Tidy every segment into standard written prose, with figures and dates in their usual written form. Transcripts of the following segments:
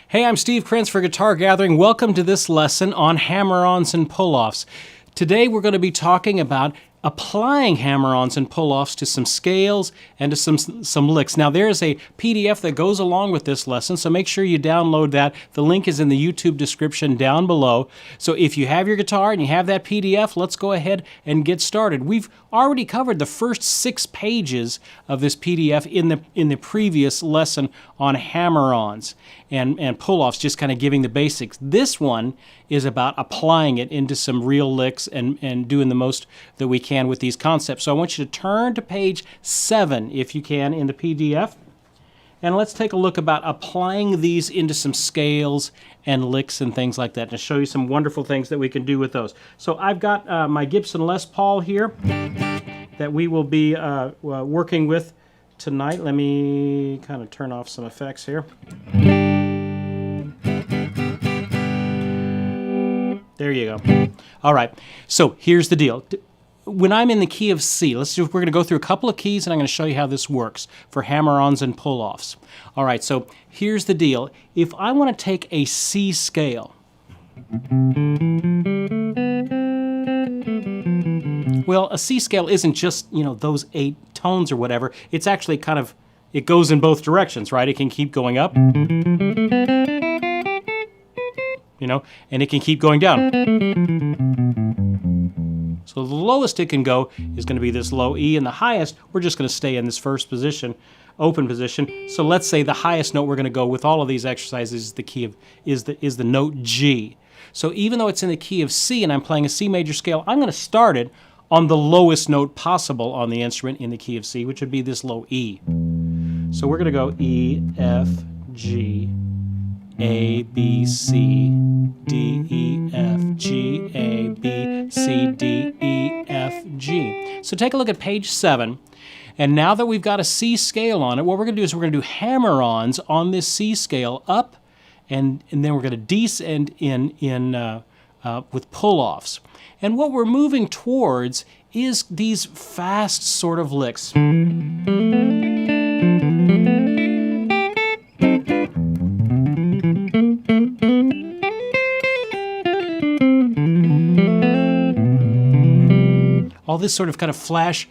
Hey, I'm Steve Krenz for Guitar Gathering. Welcome to this lesson on hammer-ons and pull-offs. Today we're going to be talking about applying hammer-ons and pull-offs to some scales and to some licks. Now there's a PDF that goes along with this lesson, so make sure you download that. The link is in the YouTube description down below. So if you have your guitar and you have that PDF, let's go ahead and get started. We've already covered the first 6 pages of this PDF in the previous lesson on hammer-ons and pull-offs, just kind of giving the basics. This one is about applying it into some real licks and doing the most that we can with these concepts. So I want you to turn to page 7, if you can, in the PDF. And let's take a look about applying these into some scales and licks and things like that, and show you some wonderful things that we can do with those. So I've got my Gibson Les Paul here that we will be working with tonight. Let me kind of turn off some effects here. There you go. All right, so here's the deal. When I'm in the key of C, we're going to go through a couple of keys and I'm going to show you how this works for hammer-ons and pull-offs. All right, so here's the deal. If I want to take a C scale, well, a C scale isn't just, those 8 tones or whatever. It's actually kind of, it goes in both directions, right? It can keep going up, and it can keep going down. So the lowest it can go is going to be this low E, and the highest, we're just going to stay in this first position, open position. So let's say the highest note we're going to go with all of these exercises is the key of is the note G. So even though it's in the key of C and I'm playing a C major scale, I'm going to start it on the lowest note possible on the instrument in the key of C, which would be this low E. So we're going to go E, F, G, A, B, C, D, E, F, G, A, B, C, D, E, F, G. So take a look at page 7. And now that we've got a C scale on it, what we're going to do is we're going to do hammer-ons on this C scale up, and then we're going to descend with pull-offs. And what we're moving towards is these fast sort of licks. All this sort of kind of flashy,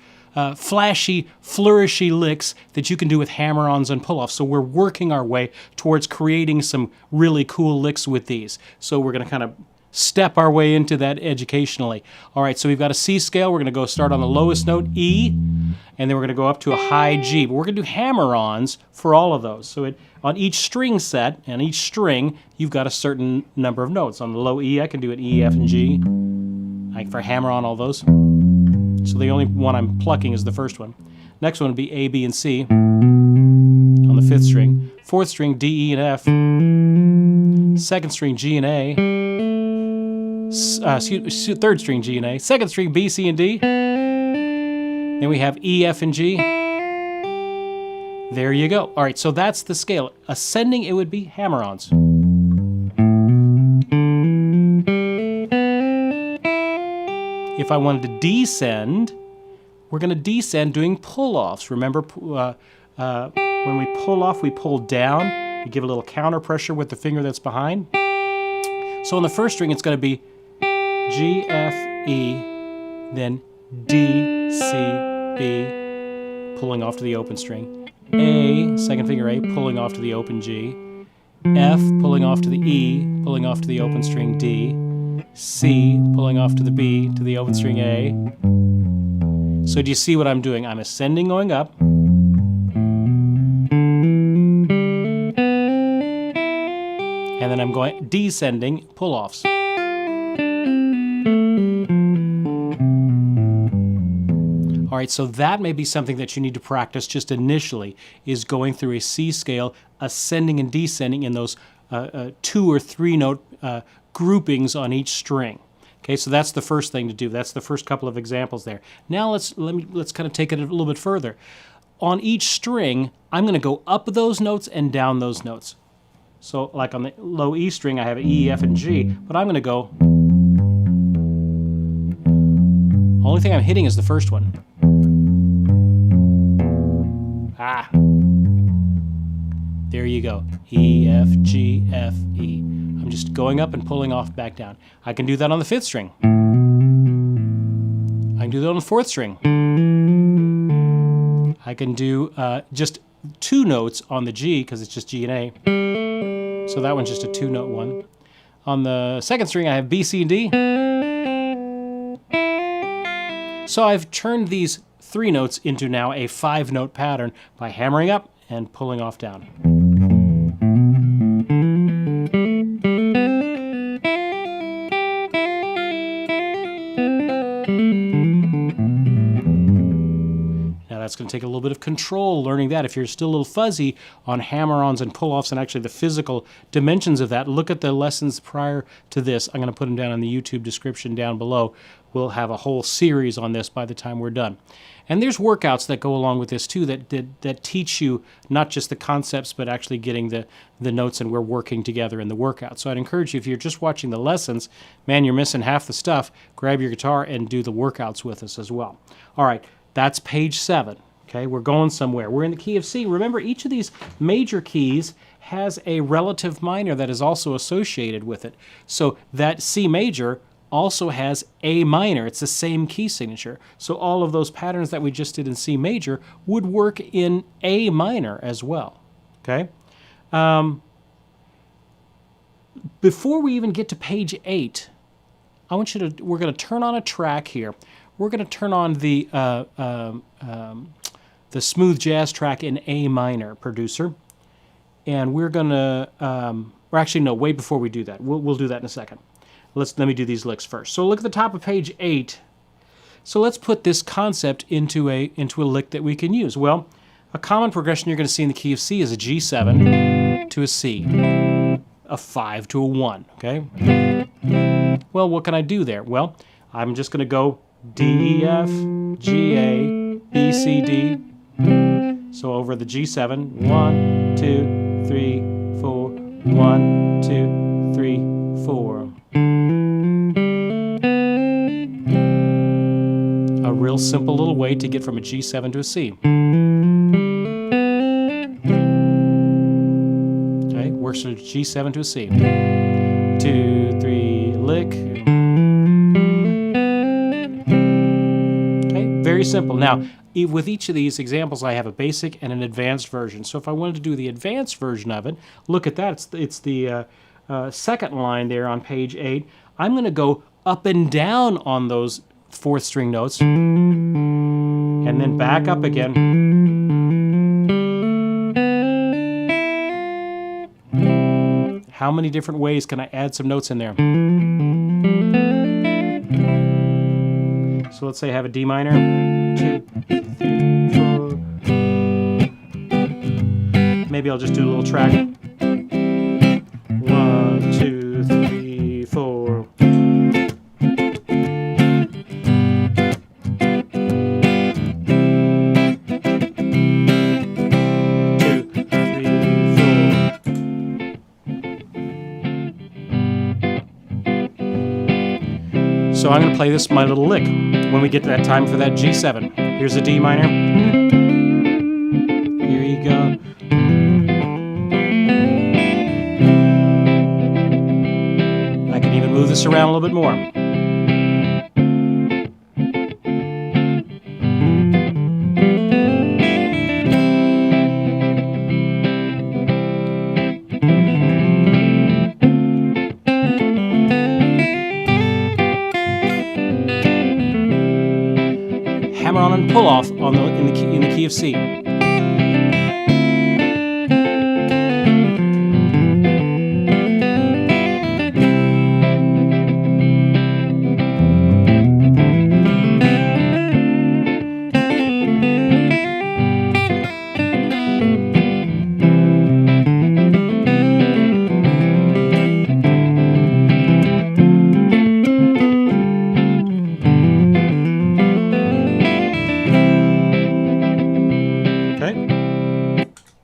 flourishy licks that you can do with hammer-ons and pull-offs. So we're working our way towards creating some really cool licks with these. So we're going to kind of step our way into that educationally. All right, so we've got a C scale. We're going to go start on the lowest note, E, and then we're going to go up to a high G. But we're going to do hammer-ons for all of those. So on each string set, and each string, you've got a certain number of notes. On the low E, I can do an E, F, and G. For hammer-on all those. So the only one I'm plucking is the first one. Next one would be A, B, and C on the 5th string. 4th string, D, E, and F. 2nd string, G and A. 3rd string, G and A. 2nd string, B, C, and D. Then we have E, F, and G. There you go. All right, so that's the scale. Ascending, it would be hammer-ons. If I wanted to descend, we're going to descend doing pull-offs. Remember, when we pull off, we pull down. We give a little counter pressure with the finger that's behind. So on the first string, it's going to be G, F, E, then D, C, B, pulling off to the open string. A, second finger A, pulling off to the open G. F, pulling off to the E, pulling off to the open string D. C, pulling off to the B, to the open string A. So do you see what I'm doing? I'm ascending, going up. And then I'm going descending, pull-offs. All right, so that may be something that you need to practice just initially, is going through a C scale, ascending and descending in those 2 or 3 note groupings on each string. Okay, so that's the first thing to do. That's the first couple of examples there. Now let's kind of take it a little bit further. On each string, I'm going to go up those notes and down those notes. So like on the low E string, I have E, F, and G, but I'm going to go. Only thing I'm hitting is the first one. There There you go. E, F, G, F, E. I'm just going up and pulling off back down. I can do that on the 5th string. I can do that on the 4th string. I can do just 2 notes on the G because it's just G and A. So that one's just a 2-note one. On the 2nd string, I have B, C, and D. So I've turned these 3 notes into now a 5-note pattern by hammering up and pulling off down. That's going to take a little bit of control learning that. If you're still a little fuzzy on hammer-ons and pull-offs and actually the physical dimensions of that, look at the lessons prior to this. I'm going to put them down in the YouTube description down below. We'll have a whole series on this by the time we're done. And there's workouts that go along with this too that teach you not just the concepts but actually getting the notes, and we're working together in the workout. So I'd encourage you, if you're just watching the lessons, man, you're missing half the stuff. Grab your guitar and do the workouts with us as well. All right. That's page 7. Okay, we're going somewhere. We're in the key of C. Remember, each of these major keys has a relative minor that is also associated with it. So that C major also has A minor. It's the same key signature. So all of those patterns that we just did in C major would work in A minor as well. Okay? Before we even get to page 8, we're going to turn on a track here. We're going to turn on the smooth jazz track in A minor, producer, and we're going to, or actually no, wait before we do that. We'll do that in a second. Let me do these licks first. So look at the top of page 8. So let's put this concept into a lick that we can use. Well, a common progression you're going to see in the key of C is a G7 to a C, a 5 to a 1. Okay. Well, what can I do there? Well, I'm just going to go D, E, F, G, A, B, C, D. So over the G7, 1, 2, 3, 4, 1, 2, 3, 4. A real simple little way to get from a G7 to a C. Okay, works from a G7 to a C. 2, 3, lick. Very simple. Now, with each of these examples, I have a basic and an advanced version. So if I wanted to do the advanced version of it, look at that. It's the second line there on page 8. I'm going to go up and down on those 4th string notes and then back up again. How many different ways can I add some notes in there? So let's say I have a D minor, 2, 3, 4. Maybe I'll just do a little track. 1, 2, 3, 4. 2, 3, 4. So I'm going to play this my little lick when we get to that time for that G7. Here's a D minor. Here you go. I can even move this around a little bit more. Hammer-on and pull-off in the key of C.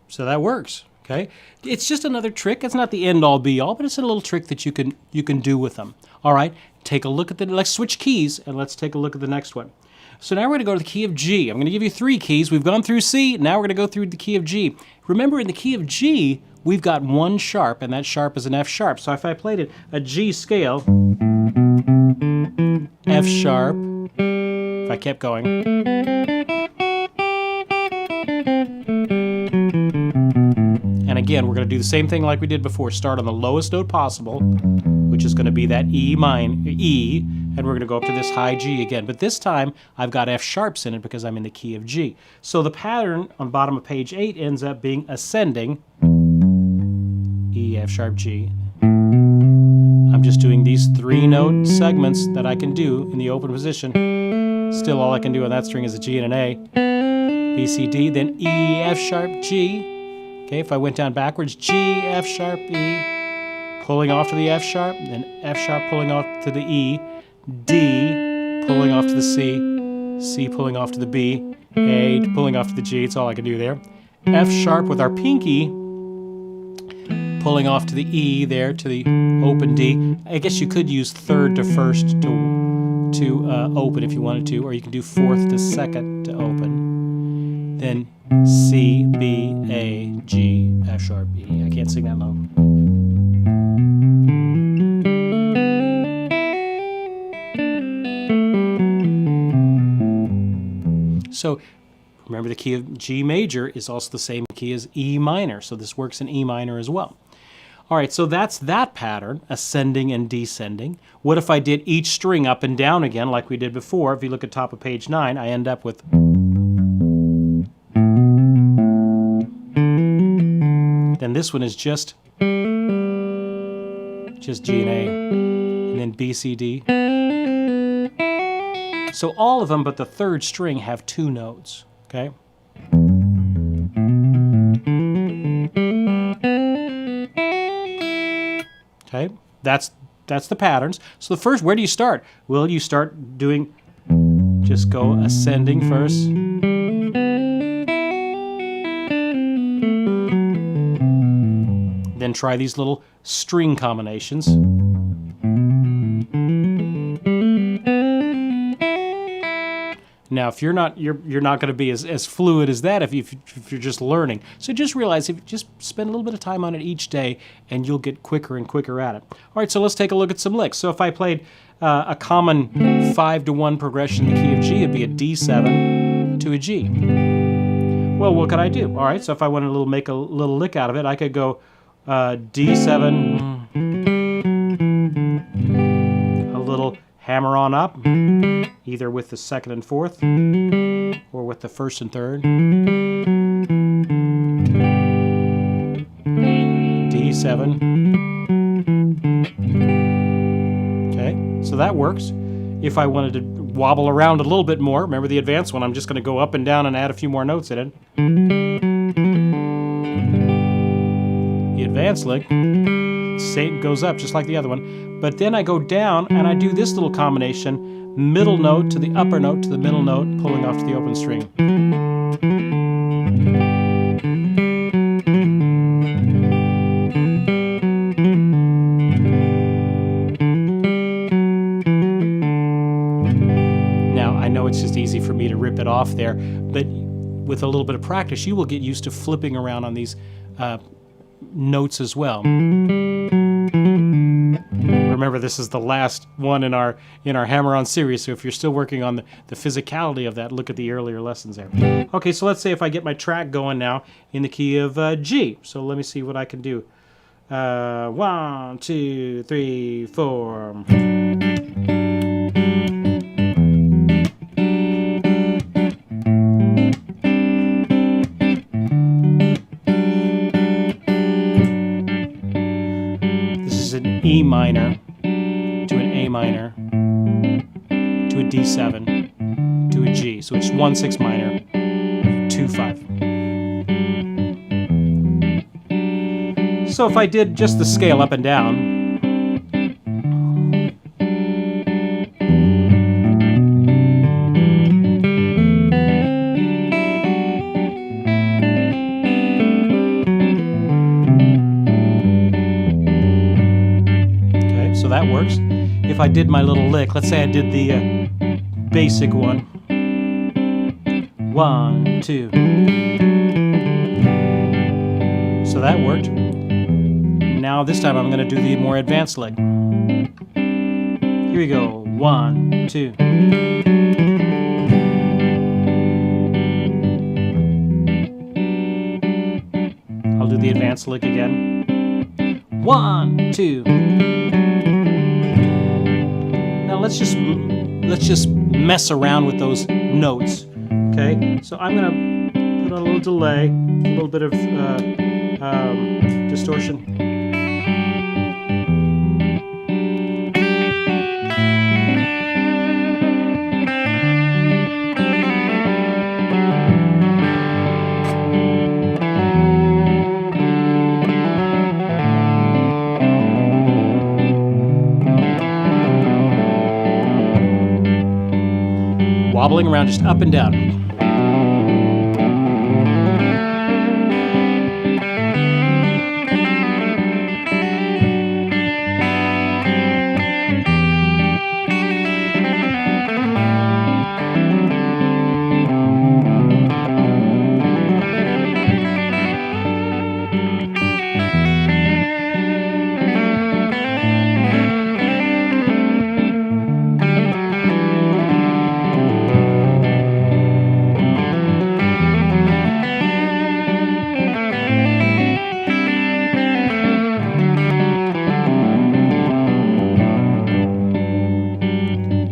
So that works, okay? It's just another trick. It's not the end-all be-all, but it's a little trick that you can do with them. All right, take a look at let's switch keys, and let's take a look at the next one. So now we're going to go to the key of G. I'm going to give you 3 keys. We've gone through C. Now we're going to go through the key of G. Remember, in the key of G, we've got one sharp, and that sharp is an F sharp. So if I played it a G scale, F sharp, if I kept going, and again, we're going to do the same thing like we did before. Start on the lowest note possible, which is going to be that E, and we're going to go up to this high G again. But this time, I've got F sharps in it because I'm in the key of G. So the pattern on bottom of page 8 ends up being ascending, E, F sharp, G. I'm just doing these 3-note segments that I can do in the open position. Still, all I can do on that string is a G and an A. B, C, D, then E, F sharp, G. Okay, if I went down backwards, G, F sharp, E, pulling off to the F sharp, then F sharp pulling off to the E, D pulling off to the C, C pulling off to the B, A pulling off to the G. It's all I can do there. F sharp with our pinky pulling off to the E there to the open D. I guess you could use third to first to open if you wanted to, or you can do fourth to second to open. Then C, B, A, G, F sharp, E. I can't sing that low. So remember, the key of G major is also the same key as E minor, so this works in E minor as well. All right, so that's that pattern, ascending and descending. What if I did each string up and down again like we did before? If you look at top of page 9, I end up with... Then this one is just G and A, and then B, C, D. So all of them but the third string have 2 notes, okay? Okay, that's the patterns. So the first, where do you start? Well, you start doing, just go ascending first. Then try these little string combinations. Now, if you're not going to be as fluid as that if you're just learning. So just realize, if you just spend a little bit of time on it each day, and you'll get quicker and quicker at it. All right, so let's take a look at some licks. So if I played a common 5-to-1 progression in the key of G, it'd be a D7 to a G. Well, what could I do? All right, so if I wanted to make a little lick out of it, I could go D7, a little hammer-on up, either with the second and fourth, or with the first and third. D7. Okay, so that works. If I wanted to wobble around a little bit more, remember the advanced one, I'm just going to go up and down and add a few more notes in it. The advanced lick, same goes up just like the other one, but then I go down and I do this little combination, middle note to the upper note to the middle note, pulling off to the open string. Now, I know it's just easy for me to rip it off there, but with a little bit of practice, you will get used to flipping around on these notes as well. Remember, this is the last one in our Hammer-On series, so if you're still working on the physicality of that, look at the earlier lessons there. Okay, so let's say if I get my track going now in the key of G. So let me see what I can do. 1, 2, 3, 4. E minor to an A minor to a D7 to a G. So it's 1, 6 minor, 2, 5. So if I did just the scale up and down, that works. If I did my little lick, let's say I did the basic one. 1, 2. So that worked. Now this time I'm going to do the more advanced lick. Here we go. 1, 2. I'll do the advanced lick again. 1, 2. Now let's just mess around with those notes. Okay, so I'm gonna put on a little delay, a little bit of distortion. Wobbling around just up and down.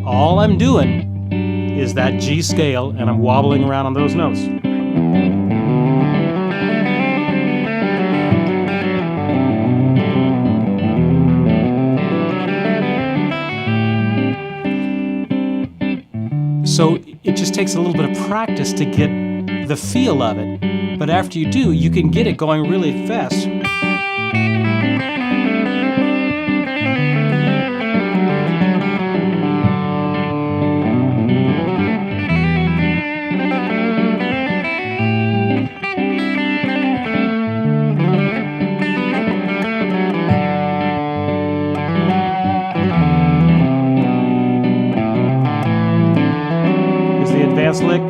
All I'm doing is that G scale, and I'm wobbling around on those notes. So it just takes a little bit of practice to get the feel of it. But after you do, you can get it going really fast. Advanced lick.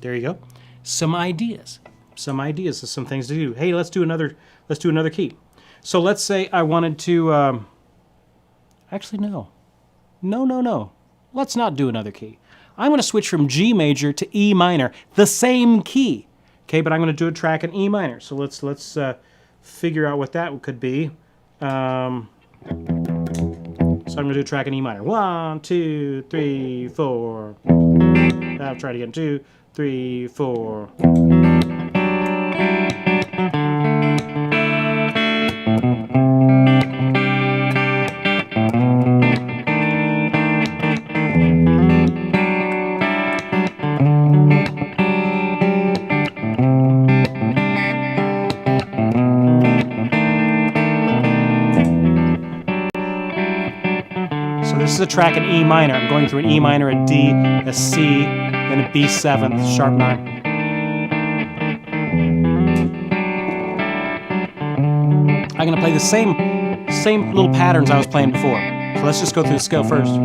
There you go. Some ideas of some things to do. Hey, let's do another key. So let's say I wanted to actually no. No. Let's not do another key. I'm going to switch from G major to E minor, the same key. Okay, but I'm going to do a track in E minor. So let's figure out what that could be. So I'm going to do a track in E minor. 1, 2, 3, 4. I'll try it again. 2, 3, 4. This is a track in E minor. I'm going through an E minor, a D, a C, then a B7, sharp 9. I'm going to play the same little patterns I was playing before. So let's just go through the scale first.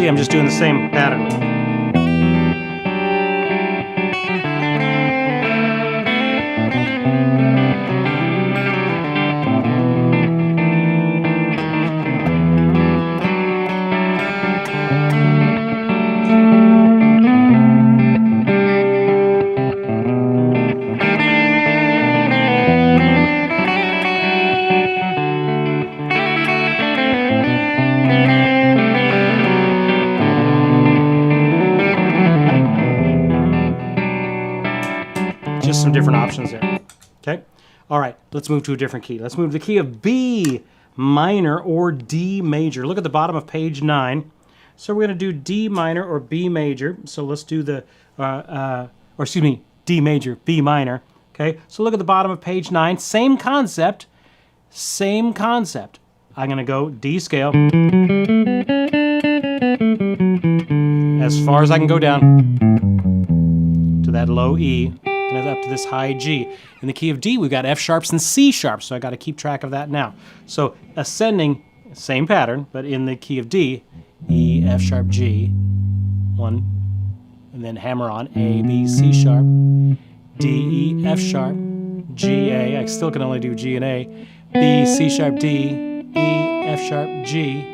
I'm just doing the same pattern. Just some different options there. Okay? All right, let's move to a different key. Let's move to the key of B minor or D major. Look at the bottom of page 9. So we're going to do D minor or B major. So let's do the, D major, B minor. Okay, so look at the bottom of page 9. Same concept. Same concept. I'm going to go D scale. As far as I can go down to that low E. And up to this high G. In the key of D, we've got F sharps and C sharps, so I got to keep track of that now. So ascending, same pattern, but in the key of D, E, F sharp, G, 1, and then hammer on A, B, C sharp, D, E, F sharp, G, A. I still can only do G and A. B, C sharp, D, E, F sharp, G.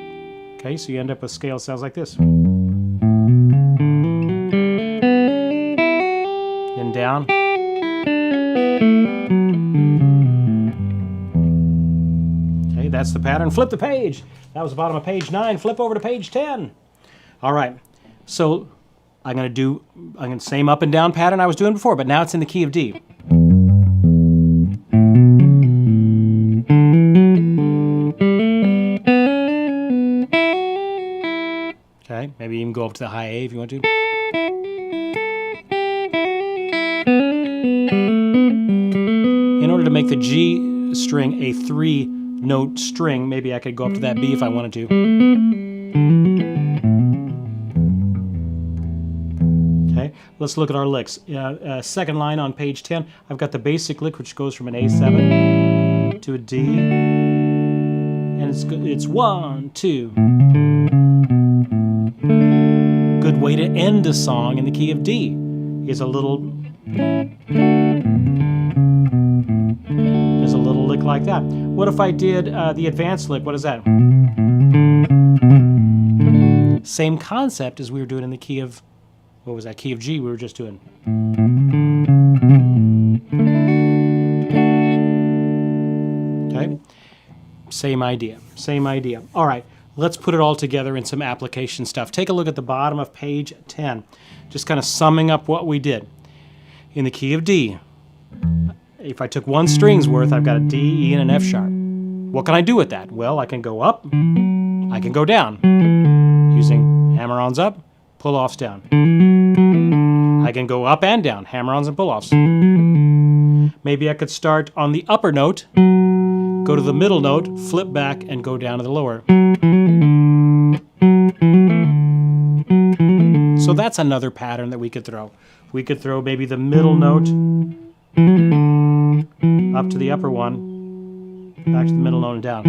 Okay, so you end up with scale sounds like this. Then down. Okay, that's the pattern. Flip the page. That was the bottom of page 9. Flip over to page 10. All right, so I'm going to same up and down pattern I was doing before, but now it's in the key of D. Okay, maybe even go up to the high A if you want to. In order to make the G string a 3-note string, maybe I could go up to that B if I wanted to. Okay, let's look at our licks. Second line on page 10, I've got the basic lick, which goes from an A7 to a D, and it's 1, 2. Good way to end a song in the key of D is a little lick like that. What if I did the advanced lick? What is that? Same concept as we were doing in the key of, what was that? Key of G we were just doing. Okay, same idea, same idea. All right, let's put it all together in some application stuff. Take a look at the bottom of page 10, just kind of summing up what we did. In the key of D, if I took one string's worth, I've got a D, E, and an F sharp. What can I do with that? Well, I can go up, I can go down, using hammer-ons up, pull-offs down. I can go up and down, hammer-ons and pull-offs. Maybe I could start on the upper note, go to the middle note, flip back, and go down to the lower. So that's another pattern that we could throw. We could throw maybe the middle note up to the upper one, back to the middle note and down.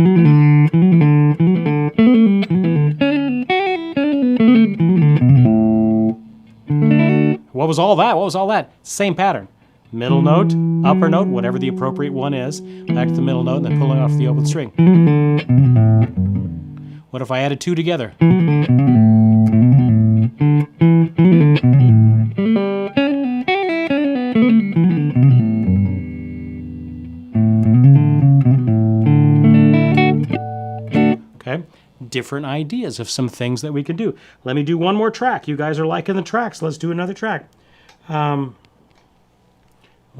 What was all that? What was all that? Same pattern. Middle note, upper note, whatever the appropriate one is, back to the middle note, and then pulling off the open string. What if I added 2 together? Okay, different ideas of some things that we can do. Let me do one more track. You guys are liking the tracks. Let's do another track. Let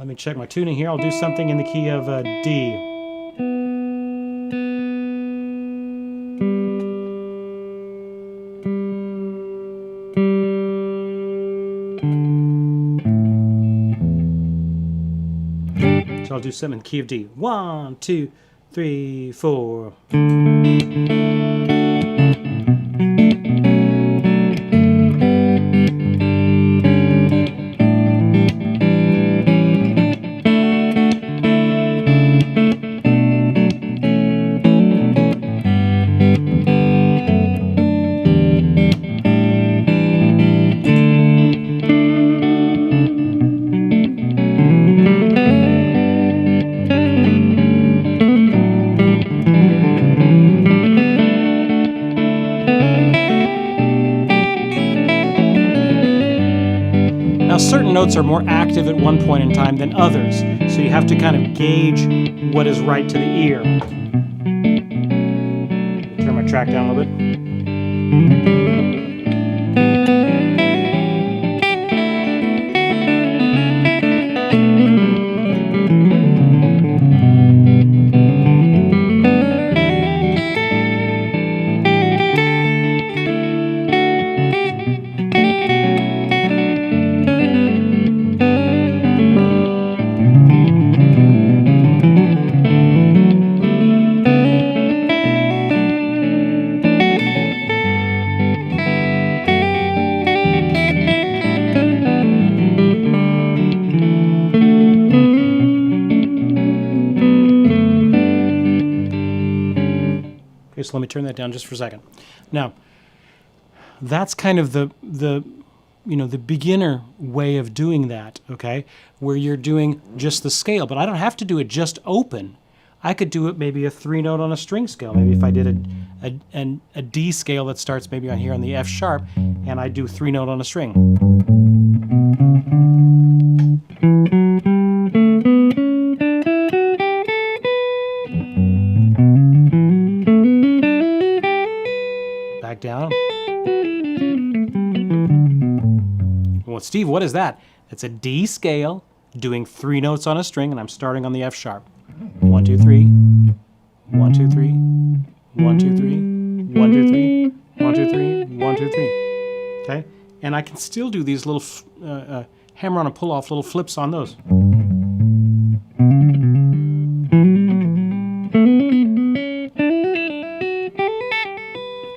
me check my tuning here. I'll do something in the key of D. So I'll do something in the key of D. 1, 2, 3, 4. Certain notes are more active at one point in time than others, so you have to kind of gauge what is right to the ear. Turn my track down a little bit. turn that down just for a second. Now, that's kind of the beginner way of doing that, okay? Where you're doing just the scale, but I don't have to do it just open. I could do it maybe a 3-note on a string scale. Maybe if I did a D scale that starts maybe on here on the F sharp, and I do 3-note on a string. Back down. Well, Steve, what is that? It's a D scale doing 3 notes on a string, and I'm starting on the F sharp. 1, 2, 3. 1, 2, 3. 1, 2, 3. 1, 2, 3. 1, 2, 3. 1, 2, 3. Okay? And I can still do these little hammer-on and pull-off little flips on those.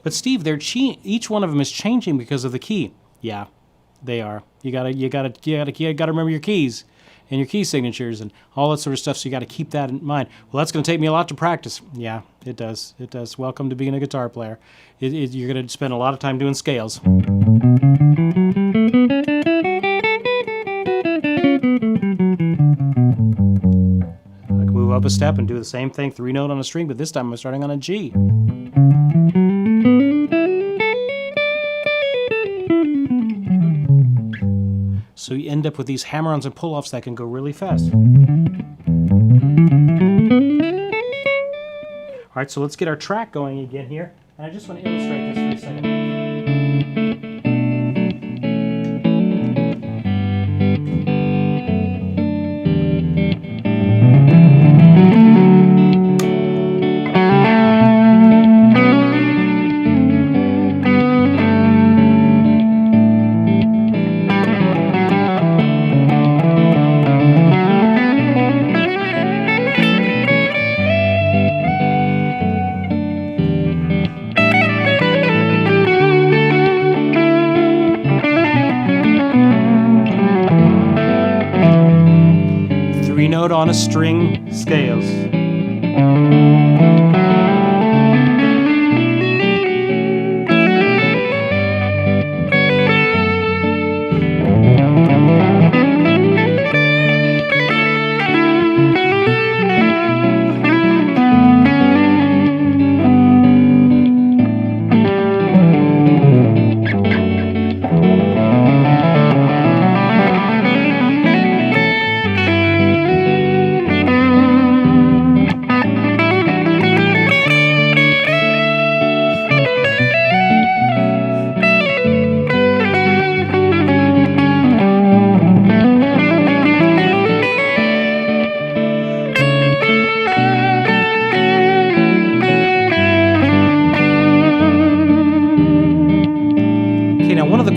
But Steve, each one of them is changing because of the key. Yeah, they are. You gotta remember your keys and your key signatures and all that sort of stuff. So you got to keep that in mind. Well, that's going to take me a lot to practice. Yeah, it does. It does. Welcome to being a guitar player. You're going to spend a lot of time doing scales. I can move up a step and do the same thing, 3-note on a string, but this time I'm starting on a G. So you end up with these hammer-ons and pull-offs that can go really fast. All right, so let's get our track going again here. And I just want to illustrate this for a second. Note on a string scales.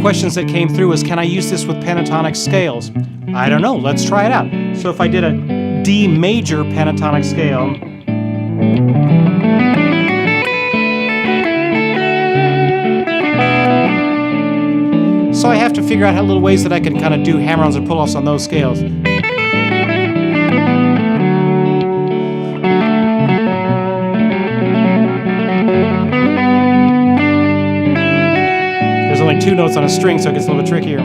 Questions that came through was, can I use this with pentatonic scales? I don't know. Let's try it out. So if I did a D major pentatonic scale, so I have to figure out how little ways that I can kind of do hammer-ons and pull-offs on those scales. Only 2 notes on a string, so it gets a little bit trickier.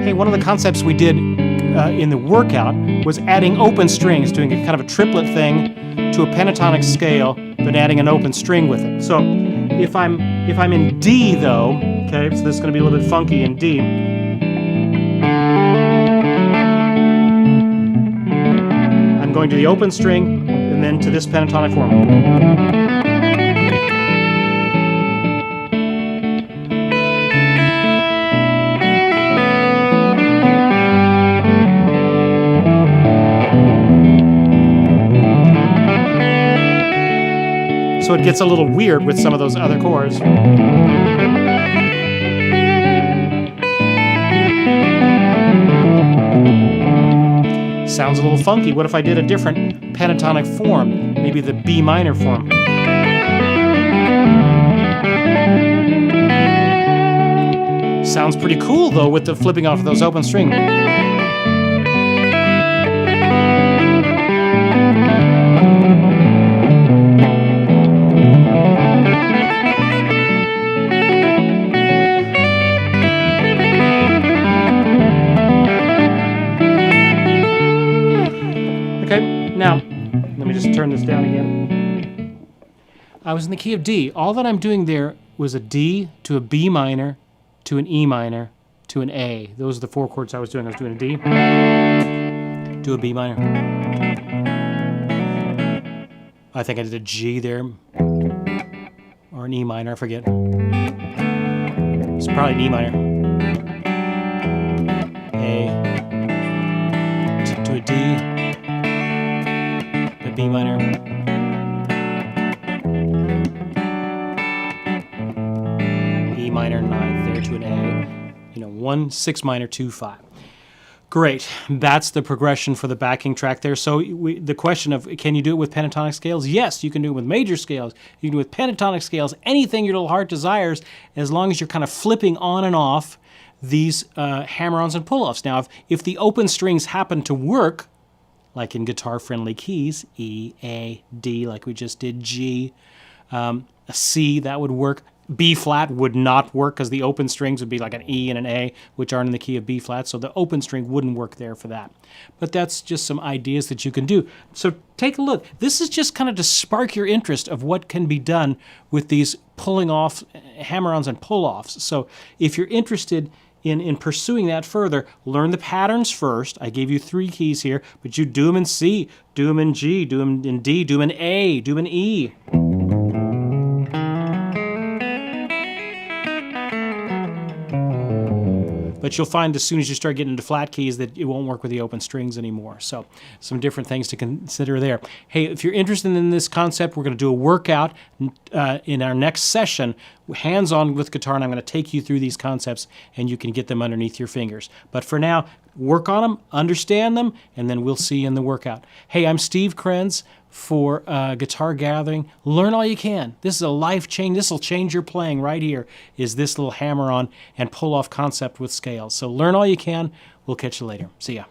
Hey, one of the concepts we did in the workout was adding open strings, doing a kind of a triplet thing to a pentatonic scale, but adding an open string with it. So if I'm in D though, okay, so this is going to be a little bit funky in D. I'm going to the open string and then to this pentatonic form. So it gets a little weird with some of those other chords. Sounds a little funky. What if I did a different pentatonic form? Maybe the B minor form. Sounds pretty cool though with the flipping off of those open strings. Okay, now let me just turn this down again. I was in the key of D. All that I'm doing there was a D to a B minor to an E minor to an A. Those are the 4 chords I was doing. I was doing a D to a B minor. I think I did a G there, or an E minor, I forget. It's probably an E minor. A to a D, a B minor. E minor 9th there to an A. 1, 6 minor, 2, 5. Great. That's the progression for the backing track there. So the question of, can you do it with pentatonic scales? Yes, you can do it with major scales. You can do it with pentatonic scales, anything your little heart desires, as long as you're kind of flipping on and off these hammer-ons and pull-offs. Now, if the open strings happen to work, like in guitar-friendly keys, E, A, D, like we just did, G, a C, that would work. B flat would not work because the open strings would be like an E and an A, which aren't in the key of B flat, so the open string wouldn't work there for that. But that's just some ideas that you can do. So take a look. This is just kind of to spark your interest of what can be done with these pulling off hammer-ons and pull-offs. So if you're interested in pursuing that further, learn the patterns first. I gave you 3 keys here, but you do them in C, do them in G, do them in D, do them in A, do them in E. But you'll find as soon as you start getting into flat keys that it won't work with the open strings anymore. So some different things to consider there. Hey, if you're interested in this concept, we're going to do a workout in our next session, hands-on with guitar, and I'm going to take you through these concepts and you can get them underneath your fingers. But for now, work on them, understand them, and then we'll see you in the workout. Hey, I'm Steve Krenz for Guitar Gathering. Learn all you can. This is a life change. This will change your playing right here, is this little hammer-on and pull-off concept with scales. So learn all you can. We'll catch you later. See ya.